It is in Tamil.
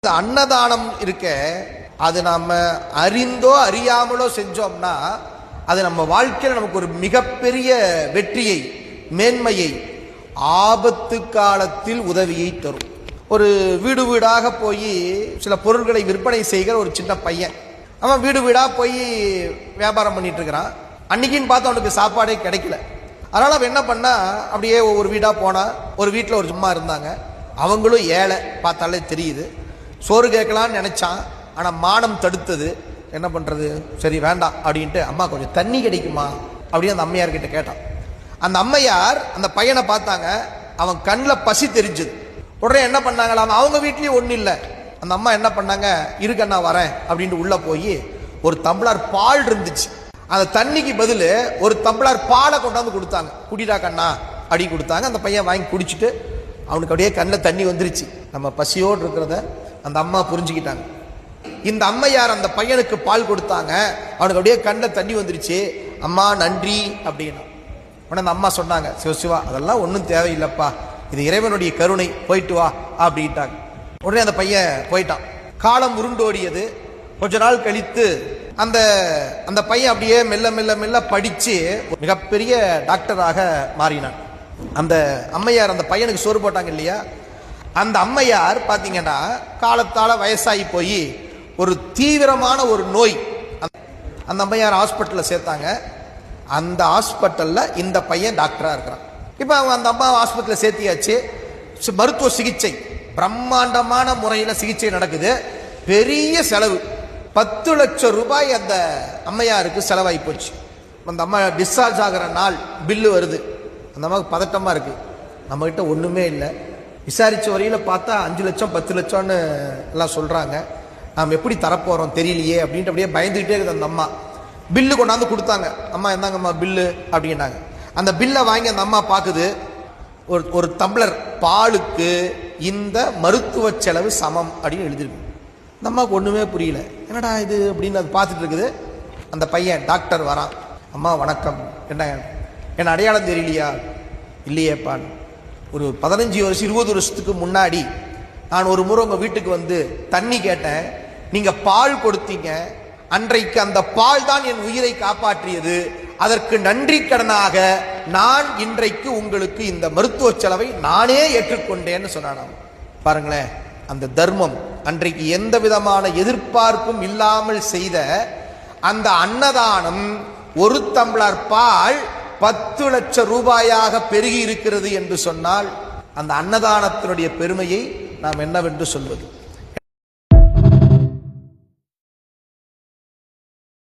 இந்த அன்னதானம் இருக்க, அது நம்ம அறிந்தோ அறியாமலோ செஞ்சோம்னா அது நம்ம வாழ்க்கையில் நமக்கு ஒரு மிகப்பெரிய வெற்றியை, மேன்மையை, ஆபத்து காலத்தில் உதவியை தரும். ஒரு வீடு வீடாக போய் சில பொருள்களை விற்பனை செய்கிற ஒரு சின்ன பையன், அவன் வீடு வீடாக போய் வியாபாரம் பண்ணிட்டு இருக்கிறான். அன்னைக்குன்னு பார்த்து அவனுக்கு சாப்பாடே கிடைக்கல. அதனால அவன் என்ன பண்ணா, அப்படியே ஒவ்வொரு வீடாக போனா. ஒரு வீட்டில் ஒரு சும்மா இருந்தாங்க, அவங்களும் ஏழை, பார்த்தாலே தெரியுது. சோறு கேட்கலான்னு நினைச்சான், ஆனால் மானம் தடுத்தது. என்ன பண்றது, சரி வேண்டாம் அப்படின்ட்டு, அம்மா கொஞ்சம் தண்ணி கிடைக்குமா அப்படின்னு அந்த அம்மையார்கிட்ட கேட்டான். அந்த அம்மையார் அந்த பையனை பார்த்தாங்க, அவன் கண்ணில் பசி தெரிஞ்சது. உடனே என்ன பண்ணாங்களாம், அவங்க வீட்லயும் ஒன்றும் இல்லை. அந்த அம்மா என்ன பண்ணாங்க, இருக்கண்ணா வரேன் அப்படின்ட்டு உள்ள போய் ஒரு டம்ளர் பால் இருந்துச்சு, அந்த தண்ணிக்கு பதில் ஒரு டம்ளர் பாலை கொண்டாந்து கொடுத்தாங்க. குடிடா கண்ணா அடி கொடுத்தாங்க. அந்த பையன் வாங்கி குடிச்சிட்டு அவனுக்கு அப்படியே கண்ணில் தண்ணி வந்துருச்சு. நம்ம பசியோடு இருக்கிறத அந்த அம்மா புரிஞ்சுக்கிட்டாங்க. இந்த அம்மையார் அந்த பையனுக்கு பால் கொடுத்தாங்க, அவனுக்கு அப்படியே கண்ணில் தண்ணி வந்துருச்சு. அம்மா நன்றி அப்படின்னா. உடனே அந்த அம்மா சொன்னாங்க, சிவசிவா அதெல்லாம் ஒன்றும் தேவையில்லைப்பா, இது இறைவனுடைய கருணை, போயிட்டு வா அப்படின்ட்டாங்க. உடனே அந்த பையன் போயிட்டான். காலம் உருண்டோடியது. கொஞ்ச நாள் கழித்து அந்த அந்த பையன் அப்படியே மெல்ல மெல்ல மெல்ல படிச்சு மிகப்பெரிய டாக்டராக மாறினான். அந்த அம்மையார் அந்த பையனுக்கு சோறு போட்டாங்க இல்லையா, அந்த அம்மையார் பார்த்தீங்கன்னா காலத்தால வயசாகி போய் ஒரு தீவிரமான ஒரு நோய், அந்த அம்மையார் ஹாஸ்பிட்டலில் சேர்த்தாங்க. அந்த ஹாஸ்பிட்டலில் இந்த பையன் டாக்டராக இருக்கிறான். இப்போ அவங்க அந்த அம்மா ஹாஸ்பிட்டலில் சேர்த்தியாச்சு. மருத்துவ சிகிச்சை பிரம்மாண்டமான முறையில் சிகிச்சை நடக்குது. பெரிய செலவு, 10 லட்சம் ரூபாய் அந்த அம்மையாருக்கு செலவாகி போச்சு. அந்த அம்மா டிஸ்சார்ஜ் ஆகிற நாள் பில்லு வருது. அந்த அம்மாவுக்கு பதட்டமாக இருக்கு, நம்மகிட்ட ஒன்றுமே இல்லை. விசாரித்த வரையில் பார்த்தா 5 லட்சம் 10 லட்சம்னு எல்லாம் சொல்கிறாங்க. நாம் எப்படி தரப்போகிறோம் தெரியலையே அப்படின்ட்டு அப்படியே பயந்துக்கிட்டே இருக்குது அந்த அம்மா. பில்லு கொண்டாந்து கொடுத்தாங்க. அம்மா என்னங்கம்மா பில்லு அப்படின்னாங்க. அந்த பில்லை வாங்கி அந்த அம்மா பார்க்குது, ஒரு டம்ளர் பாலுக்கு இந்த மருத்துவ செலவு சமம் அப்படின்னு எழுதிருக்கு. அந்த அம்மாவுக்கு ஒன்றுமே புரியல, என்னடா இது அப்படின்னு அது பார்த்துட்டு இருக்குது. அந்த பையன் டாக்டர் வரான். அம்மா வணக்கம், என்ன அடையாளம் தெரியலையா? இல்லையேப்பான், ஒரு 15 வருஷம் 20 வருஷத்துக்கு முன்னாடி நான் ஒரு முறை உங்கள் வீட்டுக்கு வந்து தண்ணி கேட்டேன், நீங்கள் பால் கொடுத்தீங்க. அன்றைக்கு அந்த பால் தான் என் உயிரை காப்பாற்றியது. அதற்கு நன்றி கடனாக நான் இன்றைக்கு உங்களுக்கு இந்த மருத்துவ செலவை நானே ஏற்றுக்கொண்டேன்னு சொன்னான். பாருங்களேன், அந்த தர்மம், அன்றைக்கு எந்த விதமான எதிர்பார்ப்பும் இல்லாமல் செய்த அந்த அன்னதானம், ஒரு டம்ளர் பால் 10 லட்சம் ரூபாயாக பெருகி இருக்கிறது என்று சொன்னால் அந்த அன்னதானத்தினுடைய பெருமையை நாம் என்னவென்று சொல்வது?